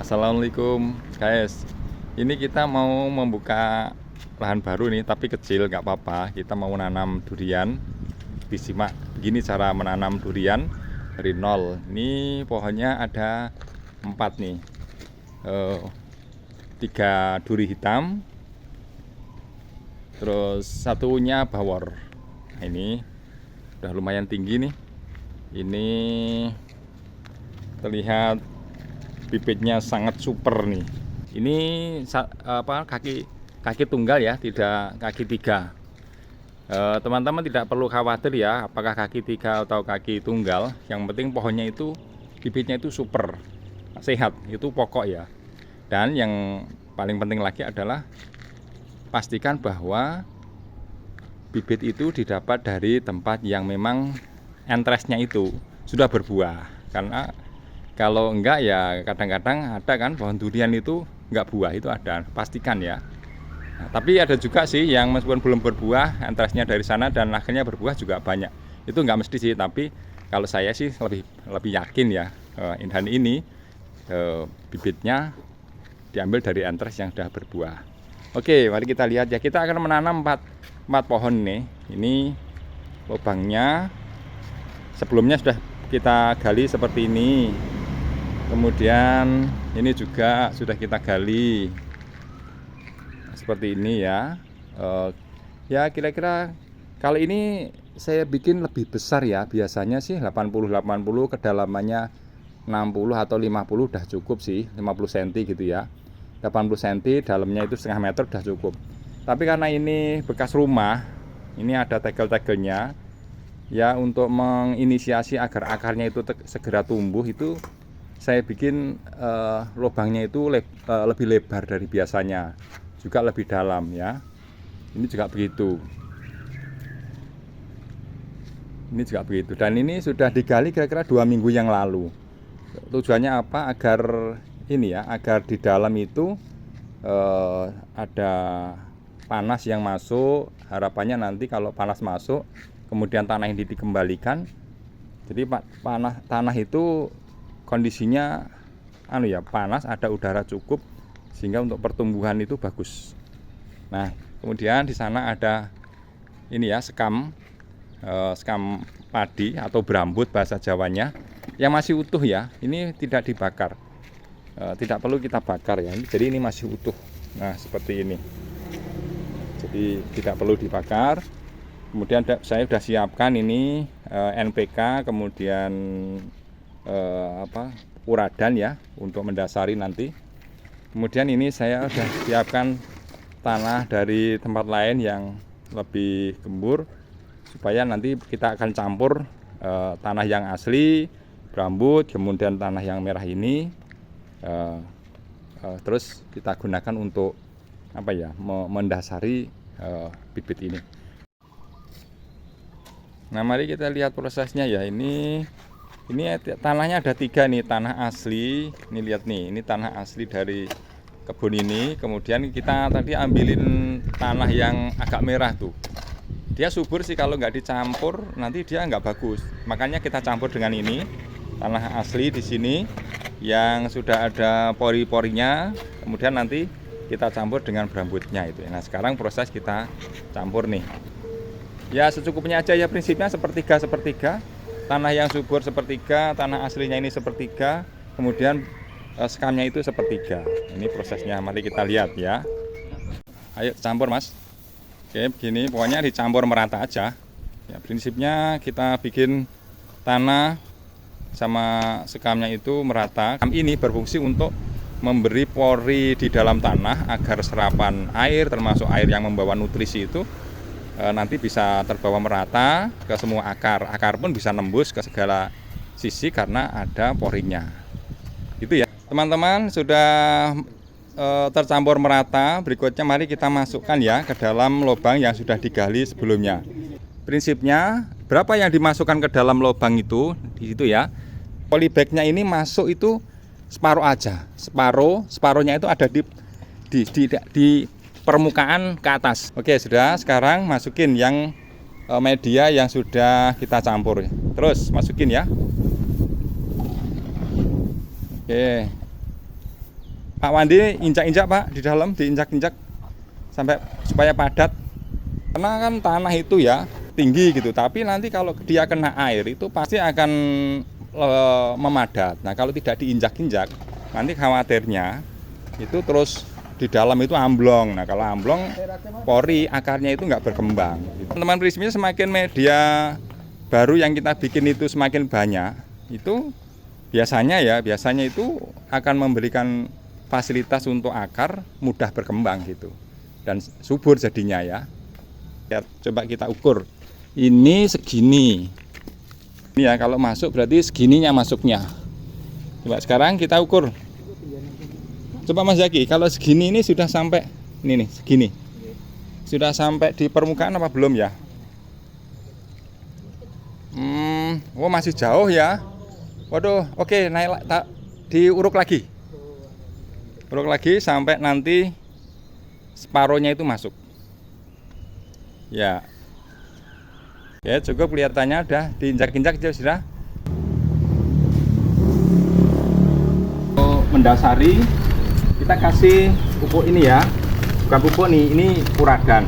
Assalamualaikum guys. Ini kita mau membuka lahan baru nih, tapi kecil nggak apa-apa. Kita mau menanam durian. Disimak begini cara menanam durian dari nol. Ini pohonnya ada 4 nih. 3 duri hitam, terus satunya bawor. Nah, ini udah lumayan tinggi nih. Ini terlihat bibitnya sangat super nih. Ini kaki tunggal ya, tidak kaki 3. Teman-teman tidak perlu khawatir ya apakah kaki 3 atau kaki tunggal. Yang penting pohonnya itu bibitnya itu super sehat, itu pokok ya. Dan yang paling penting lagi adalah pastikan bahwa bibit itu didapat dari tempat yang memang entresnya itu sudah berbuah. Karena kalau enggak ya kadang-kadang ada kan pohon durian itu enggak buah, itu ada, pastikan ya. Nah, tapi ada juga sih yang meskipun belum berbuah, entresnya dari sana dan akhirnya berbuah juga banyak. Itu enggak mesti sih, tapi kalau saya sih lebih yakin ya, dan ini bibitnya diambil dari entres yang sudah berbuah. Oke, mari kita lihat ya. Kita akan menanam 4 pohon nih. Ini lubangnya sebelumnya sudah kita gali seperti ini. Kemudian ini juga sudah kita gali seperti ini ya. Ya kira-kira kali ini saya bikin lebih besar ya. Biasanya sih 80 kedalamannya 60 atau 50 udah cukup sih, 50 cm gitu ya. 80 cm dalamnya itu setengah meter udah cukup. Tapi karena ini bekas rumah, ini ada tegel-tegelnya ya, untuk menginisiasi agar akarnya itu segera tumbuh, itu saya bikin lubangnya itu lebih lebar dari biasanya, juga lebih dalam ya. Ini juga begitu. Ini juga begitu. Dan ini sudah digali kira-kira 2 minggu yang lalu. Tujuannya apa? Agar ini ya, agar di dalam itu ada panas yang masuk. Harapannya nanti kalau panas masuk, kemudian tanah ini dikembalikan. Jadi tanah itu kondisinya panas, ada udara cukup sehingga untuk pertumbuhan itu bagus. Nah, kemudian di sana ada ini ya, sekam padi atau berambut bahasa Jawanya yang masih utuh ya. Ini tidak dibakar, tidak perlu kita bakar ya. Jadi ini masih utuh. Nah, seperti ini. Jadi tidak perlu dibakar. Kemudian saya sudah siapkan ini NPK, kemudian uradan ya untuk mendasari nanti. Kemudian ini saya sudah siapkan tanah dari tempat lain yang lebih gembur, supaya nanti kita akan campur tanah yang asli berambut, kemudian tanah yang merah ini, terus kita gunakan untuk mendasari bibit ini. Nah, mari kita lihat prosesnya ya. Ini tanahnya ada 3 nih, tanah asli. Ini lihat nih, ini tanah asli dari kebun ini. Kemudian kita tadi ambilin tanah yang agak merah tuh. Dia subur sih, kalau nggak dicampur nanti dia nggak bagus. Makanya kita campur dengan ini, tanah asli di sini yang sudah ada pori-porinya. Kemudian nanti kita campur dengan berambutnya itu. Nah, sekarang proses kita campur nih. Ya secukupnya aja ya, prinsipnya sepertiga. Tanah yang subur sepertiga, tanah aslinya ini sepertiga, kemudian sekamnya itu sepertiga. Ini prosesnya, mari kita lihat ya. Ayo campur mas. Oke, begini pokoknya dicampur merata aja ya. Prinsipnya kita bikin tanah sama sekamnya itu merata. Sekam ini berfungsi untuk memberi pori di dalam tanah agar serapan air, termasuk air yang membawa nutrisi itu nanti bisa terbawa merata ke semua akar. Akar pun bisa nembus ke segala sisi karena ada porinya. Itu ya. Teman-teman, sudah tercampur merata. Berikutnya mari kita masukkan ya ke dalam lubang yang sudah digali sebelumnya. Prinsipnya berapa yang dimasukkan ke dalam lubang itu di situ ya. Polybagnya ini masuk itu separuh aja. Separuhnya itu ada di permukaan ke atas. Oke, sudah. Sekarang masukin yang media yang sudah kita campur. Terus masukin ya. Oke. Pak Wandi injak-injak Pak di dalam, diinjak-injak sampai supaya padat. Karena kan tanah itu ya tinggi gitu, tapi nanti kalau dia kena air itu pasti akan memadat. Nah kalau tidak diinjak-injak, nanti khawatirnya itu terus di dalam itu amblong. Nah kalau amblong, pori akarnya itu nggak berkembang. Teman-teman prismnya semakin media baru yang kita bikin itu semakin banyak, itu biasanya itu akan memberikan fasilitas untuk akar mudah berkembang gitu dan subur jadinya ya. Ya, coba kita ukur. Ini segini. Ini ya kalau masuk berarti segininya masuknya. Coba sekarang kita ukur. Coba Mas Zaki, kalau segini ini sudah sampai ini nih, segini. Sudah sampai di permukaan apa belum ya? Oh masih jauh ya. Waduh, oke, naik diuruk lagi. Uruk lagi sampai nanti separohnya itu masuk. Ya. Ya, cukup kelihatannya udah diinjak-injak aja sudah. Mendasari kita kasih pupuk ini ya. Bukan pupuk nih, ini uradan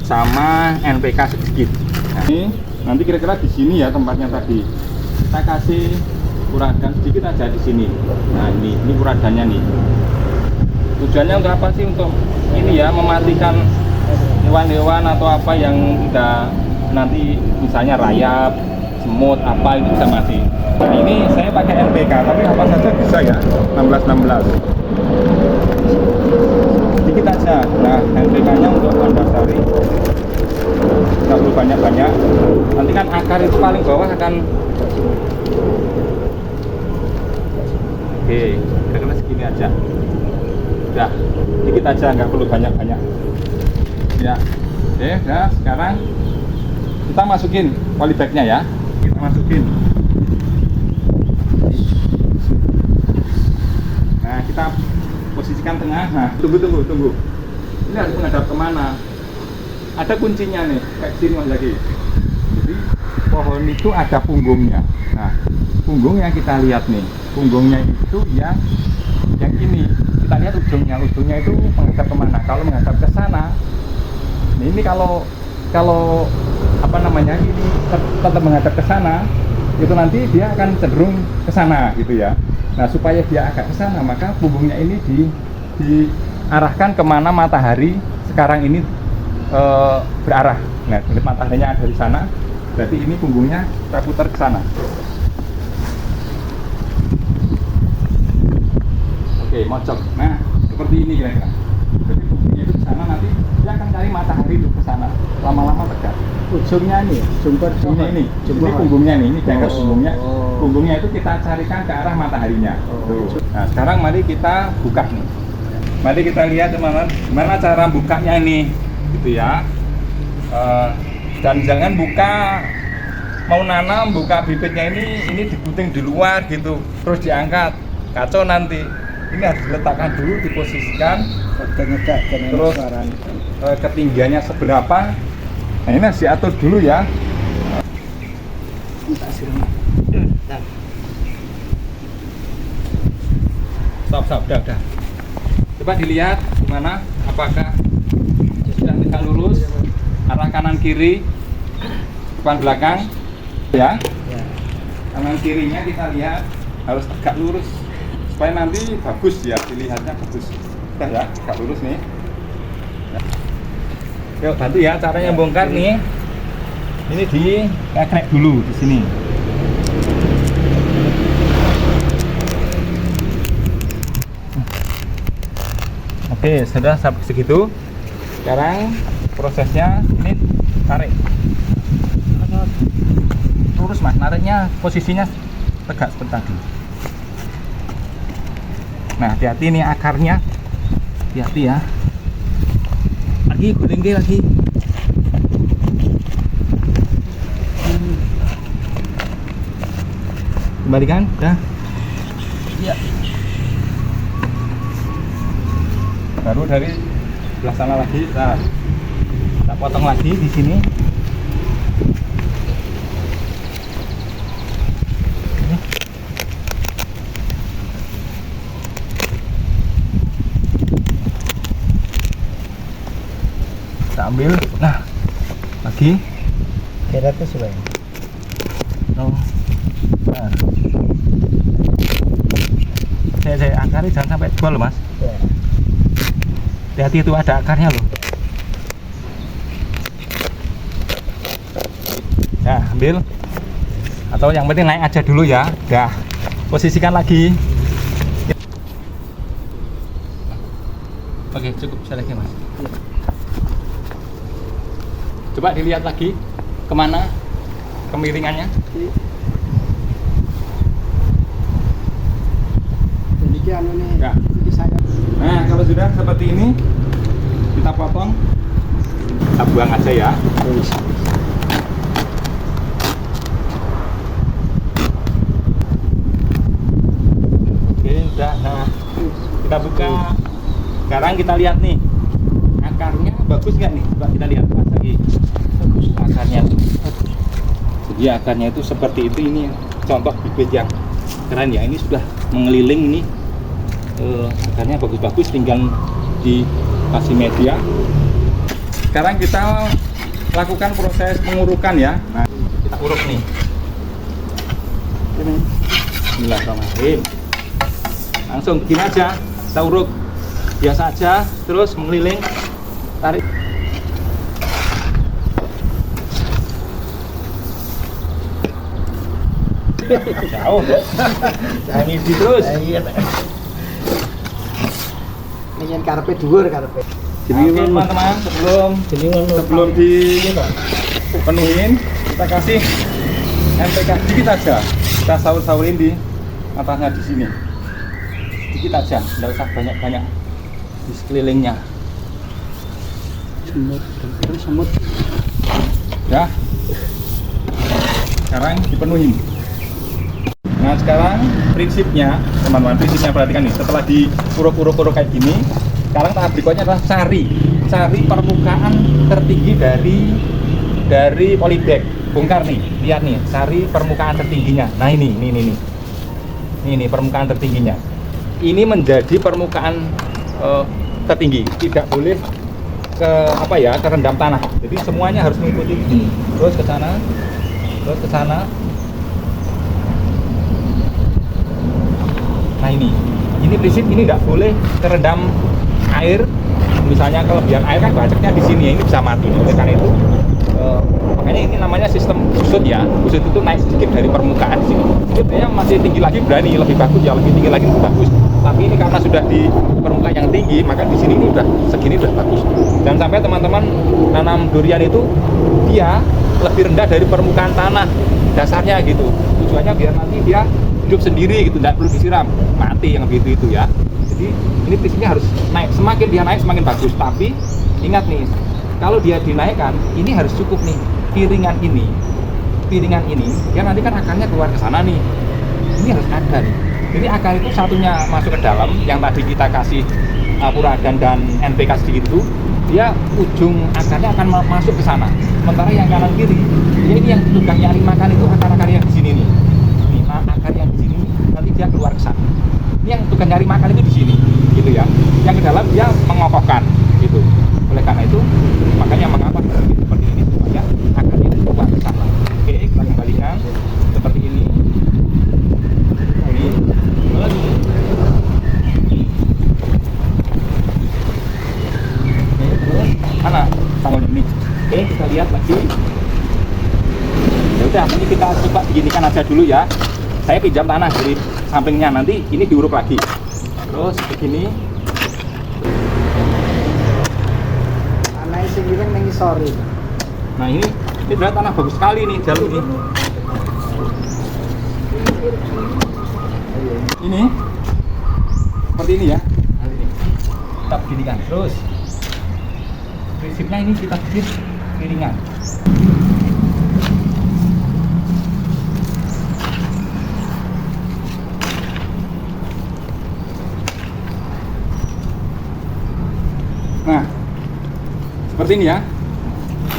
sama NPK sedikit. Nah, ini nanti kira-kira di sini ya tempatnya tadi. Kita kasih uradan sedikit aja di sini. Nah, ini uradannya nih. Tujuannya untuk apa sih? Untuk ini ya, mematikan hewan-hewan atau apa yang udah nanti misalnya rayap, semut apa itu bisa mati. Nah, ini saya pakai NPK, tapi apa saja bisa ya, 16-16 sedikit aja. Nah, NPK nya untuk mendasari nggak perlu banyak-banyak, nanti kan akar itu paling bawah akan oke, kira-kira segini aja udah, dikit aja, nggak perlu banyak-banyak ya. Oke, nah sekarang kita masukin polybagnya ya, kita masukin. Nah kita posisikan tengah. Nah tunggu, ini harus menghadap kemana? Ada kuncinya nih, kayak sini Mas lagi. Jadi pohon itu ada punggungnya. Nah punggung yang kita lihat nih, punggungnya itu yang ini kita lihat ujungnya itu menghadap kemana? Kalau menghadap ke sana, ini kalau apa namanya, ini tetap menghadap ke sana, itu nanti dia akan cenderung ke sana gitu ya. Nah supaya dia agak ke sana, maka punggungnya ini diarahkan kemana matahari sekarang ini berarah. Nah mataharinya ada di sana, berarti ini punggungnya kita putar ke sana. Oke, mocok. Nah seperti ini kira-kira. Jadi punggungnya itu ke sana, nanti dia akan cari matahari itu ke sana, lama-lama tegak. Ujungnya nih, jumper ini punggungnya nih, ini diangkat punggungnya. Punggungnya itu kita carikan ke arah mataharinya. Tuh. Nah sekarang mari kita buka nih. Mari kita lihat teman-teman, gimana cara bukanya ini, gitu ya. Dan jangan buka, mau nanam buka bibitnya ini digunting di luar gitu, terus diangkat, kacau nanti. Ini harus diletakkan dulu, diposisikan, terus ketinggiannya seberapa. Nah ini harus diatur dulu ya. Stop, udah. Coba dilihat gimana, apakah sudah tegak lurus, arah kanan kiri, depan belakang, ya. Kanan kirinya kita lihat harus tegak lurus supaya nanti bagus ya, dilihatnya bagus. Udah ya, tegak lurus nih. Yuk bantu ya caranya bongkar nih. Ini dikekrek dulu di sini. Oke, sudah sampai segitu. Sekarang prosesnya ini tarik. Lurus Mas, nariknya posisinya tegak seperti tadi. Nah, hati-hati nih akarnya. Hati-hati ya. Lagi guling lagi. Kembalikan, udah. Iya. Baru dari sebelah sana lagi, kita potong lagi di sini. ambil. Nah, lagi. Keratnya sudah. Oh. Nah. Saya akarnya jangan sampai tebal loh, Mas. Ya. Hati-hati itu ada akarnya loh. Nah, ambil. Atau yang penting naik aja dulu ya. Dah. Posisikan lagi. Oke, cukup saya lagi, Mas. Coba dilihat lagi kemana kemiringannya. Jadi anu nih. Ya. Jadi saya. Nah, kalau sudah seperti ini, kita potong, kita buang aja ya. Oke, udah. Nah, kita buka. Sekarang kita lihat nih, akarnya bagus nggak nih? Coba kita lihat Mas lagi. Bagus akarnya tuh. Jadi akarnya itu seperti itu. Ini contoh bibit yang keren ya. Ini sudah mengeliling ini. Akarnya bagus-bagus, tinggal dikasih media. Sekarang kita lakukan proses pengurukan ya. Nah, kita uruk nih. Bismillahirrahmanirrahim. Langsung begini aja, kita uruk biasa aja, terus mengeliling, tarik. Jauh, jangan ngisi terus. Iya. Ingin karpe dhuwur karpe. Jadi teman-teman, sebelum dipenuhin, kita kasih NPK sedikit aja. Kita saur-saurin di atasnya di sini. Sedikit aja, nggak usah banyak-banyak di sekelilingnya. Semut. Ya. Sekarang dipenuhin. Nah, sekarang prinsipnya, teman-teman, prinsipnya perhatikan nih. Setelah diuruk-uruk kayak gini, sekarang tahap berikutnya adalah cari permukaan tertinggi dari polybag. Bongkar nih, lihat nih, cari permukaan tertingginya. Nah, ini permukaan tertingginya. Ini menjadi permukaan tertinggi, tidak boleh kerendam tanah. Jadi semuanya harus mengikuti ini. Terus ke sana, terus ke sana. Nah, ini prinsip, ini tidak boleh terendam air. Misalnya kelebihan air kan banyaknya di sini, ini bisa mati. Oleh karena itu makanya ini namanya sistem usut ya. Usut itu naik sedikit dari permukaan di sini. Ini masih tinggi lagi berani, lebih bagus ya, lebih tinggi lagi lebih bagus. Tapi ini karena sudah di permukaan yang tinggi, maka di sini ini udah segini udah bagus. Dan sampai teman-teman nanam durian itu dia lebih rendah dari permukaan tanah dasarnya gitu. Tujuannya biar nanti dia hidup sendiri gitu, tidak perlu disiram, mati yang begitu itu ya. Jadi ini prinsipnya harus naik, semakin dia naik semakin bagus. Tapi ingat nih, kalau dia dinaikkan, ini harus cukup nih piringan ini, ya nanti kan akarnya keluar ke sana nih. Ini harus ada nih. Jadi akar itu satunya masuk ke dalam, yang tadi kita kasih puragan dan NPK sedikit itu, dia ujung akarnya akan masuk ke sana. Sementara yang kanan kiri, ya ini yang tukang nyari makan itu akar-akar yang di sini nih. Akar yang di sini nanti dia keluar ke sana. Ini yang tukang nyari makan itu di sini, gitu ya. Yang ke dalam dia mengokohkan, gitu. Oleh karena itu, makanya mengapa seperti ini supaya akarnya itu keluar ke sana. Oke, kita kembalikan seperti ini. Ini, terus mana tanggul ini? Oke, kita lihat lagi. Ya udah, ini kita coba beginikan aja dulu ya. Saya pinjam tanah dari sampingnya, nanti ini diuruk lagi. Terus begini. Tanah sing ireng ning isor iki. Nah, ini udah tanah bagus sekali nih jalur ini. Ini seperti ini ya. Nah, ini kita beginikan. Terus prinsipnya ini kita bikin piringan. Nah, seperti ini ya.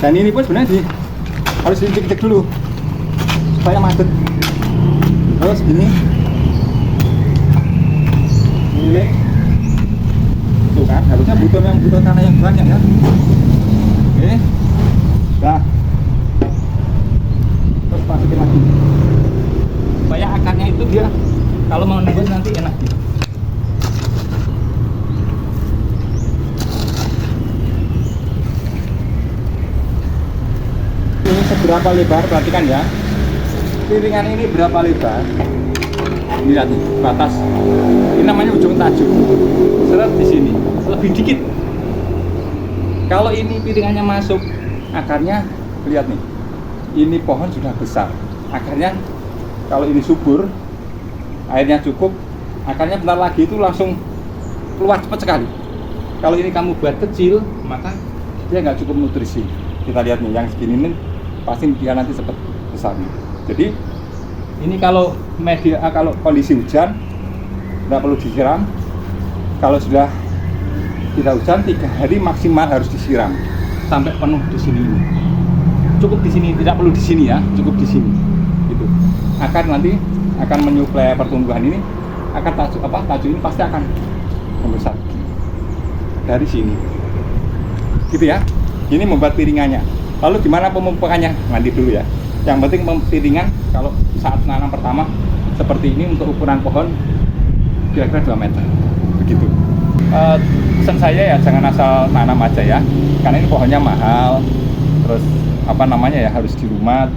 Dan ini pun sebenarnya harus dicek dulu supaya macet. Terus gini, ini tuh kan harusnya butuh tanah yang banyak ya. Oke. Nah. Terus masukin lagi. Supaya akarnya itu dia kalau mau nembus nanti enak. Ini seberapa lebar, perhatikan ya. Piringan ini berapa lebar? Lihat nih, batas. Ini namanya ujung tajuk. Seret di sini, lebih dikit. Kalau ini piringannya masuk, akarnya lihat nih. Ini pohon sudah besar. Akarnya kalau ini subur, airnya cukup, akarnya bentar lagi itu langsung keluar cepat sekali. Kalau ini kamu buat kecil, maka dia nggak cukup nutrisi. Kita lihat nih, yang segini nih pasti dia nanti cepat besar. Jadi ini kalau kalau kondisi hujan nggak perlu disiram. Kalau sudah tidak hujan 3 hari maksimal harus disiram sampai penuh di sini. Cukup di sini, tidak perlu di sini ya, cukup di sini. Gitu. Akar nanti akan menyuplai pertumbuhan ini. Akar tajuk ini pasti akan membesar dari sini. Gitu ya. Ini membuat piringannya. Lalu gimana pemupukannya? Nanti dulu ya. Yang penting piringan kalau saat nanam pertama seperti ini untuk ukuran pohon kira-kira 2 meter. Begitu. Pesan saya ya jangan asal nanam aja ya. Karena ini pohonnya mahal. Terus harus di rumah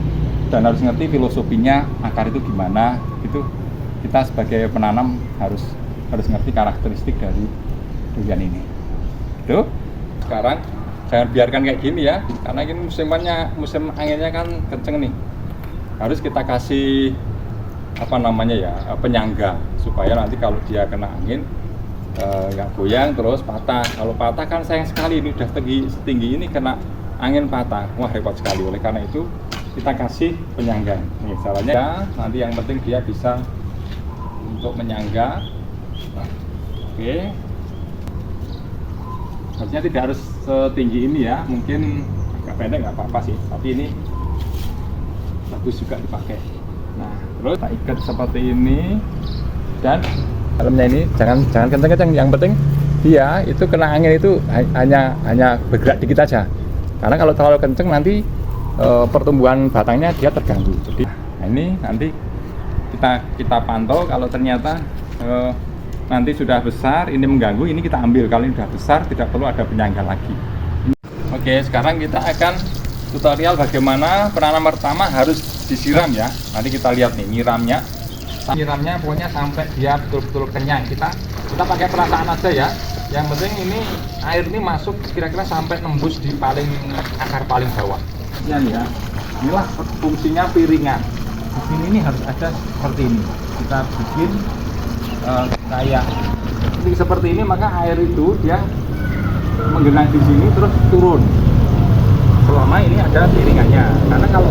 dan harus ngerti filosofinya akar itu gimana. Itu kita sebagai penanam harus ngerti karakteristik dari durian ini. Itu. Sekarang jangan biarkan kayak gini ya, karena ini musim anginnya kan kenceng nih. Harus kita kasih penyangga supaya nanti kalau dia kena angin nggak goyang terus patah. Kalau patah kan sayang sekali, ini udah setinggi ini kena angin patah, wah repot sekali. Oleh karena itu kita kasih penyangga. Nih caranya ya, nanti yang penting dia bisa untuk menyangga. Nah, oke. Harusnya tidak harus setinggi ini ya, mungkin agak pendek nggak apa-apa sih, tapi ini bagus juga dipakai. Nah, terus kita ikat seperti ini dan dalamnya ini jangan kenceng-kenceng, yang penting dia itu kena angin itu hanya bergerak dikit aja. Karena kalau terlalu kenceng nanti pertumbuhan batangnya dia terganggu. Jadi nah ini nanti kita pantau kalau ternyata nanti sudah besar, ini mengganggu, ini kita ambil. Kalau ini sudah besar, tidak perlu ada penyangga lagi. Oke, sekarang kita akan tutorial bagaimana penanam pertama harus disiram ya. Nanti kita lihat nih, nyiramnya pokoknya sampai dia betul-betul kenyang. Kita pakai perasaan aja ya. Yang penting ini air ini masuk kira-kira sampai nembus di akar paling bawah. Ya, inilah fungsinya piringan. Di sini ini harus ada seperti ini. Kita bikin kayak seperti ini, maka air itu dia menggenang di sini terus turun selama ini ada piringannya. Karena kalau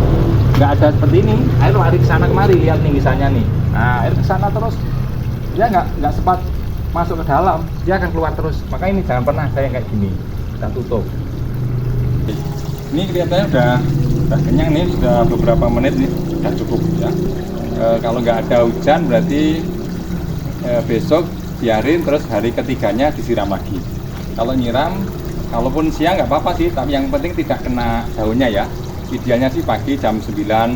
nggak ada seperti ini, air lari ke sana kemari. Lihat nih misalnya nih, nah air ke sana terus dia nggak sempat masuk ke dalam, dia akan keluar terus. Maka ini jangan pernah kayak gini, kita tutup. Ini kelihatannya udah kenyang nih, sudah beberapa menit nih, sudah cukup ya. Kalau nggak ada hujan berarti besok biarin, terus hari ketiganya disiram lagi. Kalau nyiram, kalaupun siang nggak apa-apa sih, tapi yang penting tidak kena daunnya ya. Idealnya sih pagi jam 9, 10,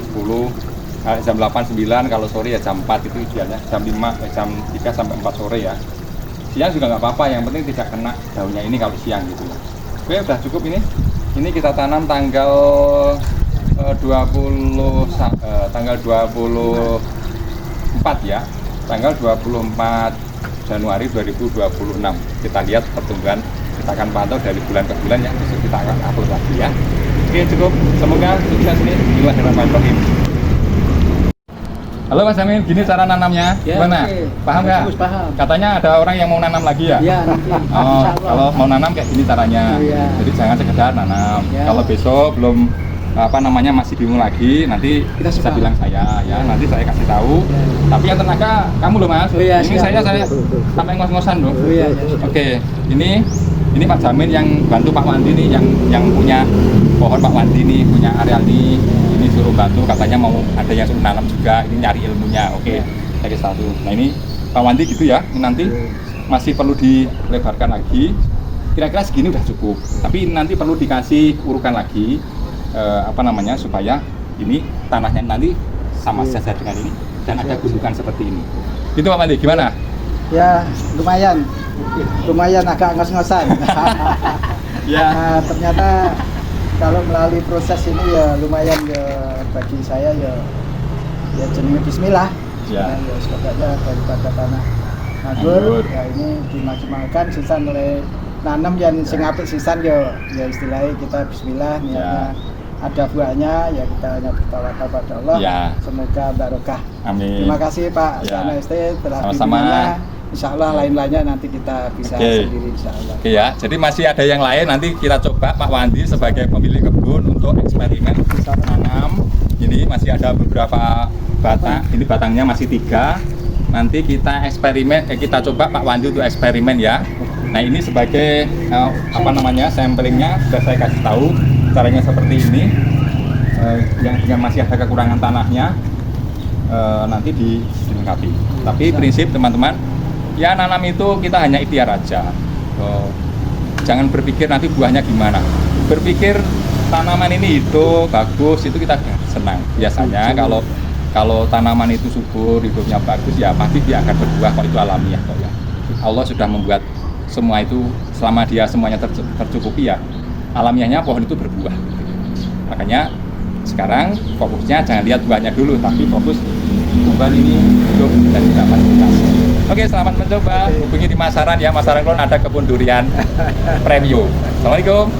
jam 8, 9, kalau sore ya jam 4 itu idealnya, jam 5, jam 3 sampai 4 sore ya. Siang juga nggak apa-apa, yang penting tidak kena daunnya ini kalau siang gitu. Oke, udah cukup ini. Ini kita tanam tanggal 24 ya. Tanggal 24 Januari 2026. Kita lihat pertumbuhan, kita akan pantau dari bulan ke bulan ya, besok kita akan upload lagi ya. Oke, cukup, semoga sukses nih. Bismillahirrahmanirrahim. Halo Mas Amin, gini cara nanamnya Ya, gimana? oke. Paham nggak? Paham. Katanya ada orang yang mau nanam lagi ya? Ya, nanti. Oh, Insya Allah. kalau mau nanam kayak gini caranya. Oh, iya. Jadi jangan sekedar nanam. Ya. Kalau besok belum masih bingung lagi, nanti Kita bisa sepakat. bilang saya ya. Nanti saya kasih tahu. Ya. Tapi yang tenaga kamu loh Mas. Oh, iya, Ini siap. saya sampai ngos-ngosan loh. Oh, iya, iya. Oke, ini Pak Jamin yang bantu Pak Wandi nih, yang punya pohon Pak Wandi nih, punya areal ini suruh bantu, katanya mau ada yang suruh nanam juga, ini nyari ilmunya. Oke, saya kasih satu. Nah ini Pak Wandi gitu ya, ini nanti masih perlu dilebarkan lagi kira-kira segini udah cukup. Tapi nanti perlu dikasih urukan lagi supaya ini tanahnya nanti sama saja dengan ini dan ada gundukan seperti ini. Itu Pak Mandi, gimana? Ya lumayan agak ngos-ngosan. Ya. Nah, ternyata kalau melalui proses ini ya lumayan ya bagi saya ya jenenge bismillah. Ya. Ya sebagainya daripada tanah nganggur ya ini dimaksimalkan sisan oleh nanam yang sing apik sisan ya istilahnya kita bismillah niatnya. Ada buahnya ya kita hanya bertawakal pada Allah. Ya. Semoga barokah. Amin. Terima kasih Pak Ya. Sana ST telah Sama-sama. bimbingannya. Insya Allah lain-lainnya nanti kita bisa sendiri Insya Allah. Oke ya, jadi masih ada yang lain, nanti kita coba Pak Wandi sebagai pemilik kebun untuk eksperimen tanam. Ini masih ada beberapa batang, ini batangnya masih 3. Nanti kita eksperimen, kita coba Pak Wandi untuk eksperimen ya. Nah ini sebagai samplingnya sudah saya kasih tahu caranya seperti ini. Yang dengan masih ada kekurangan tanahnya nanti dilengkapi. Tapi prinsip teman-teman, ya nanam itu kita hanya ikhtiar aja. Jangan berpikir nanti buahnya gimana. Berpikir tanaman ini hidup bagus, itu kita senang. Biasanya kalau tanaman itu subur, hidupnya bagus, ya pasti dia akan berbuah. Kalau itu alamiah kok ya. Allah sudah membuat semua itu, selama dia semuanya tercukupi ya, alamiahnya pohon itu berbuah. Makanya sekarang fokusnya jangan lihat buahnya dulu, tapi fokus buah ini hidup dan dapat dikasih. Oke, selamat mencoba. Hubungi di Masaran ya, Masaran Kulon ada kebun durian premium. Assalamualaikum.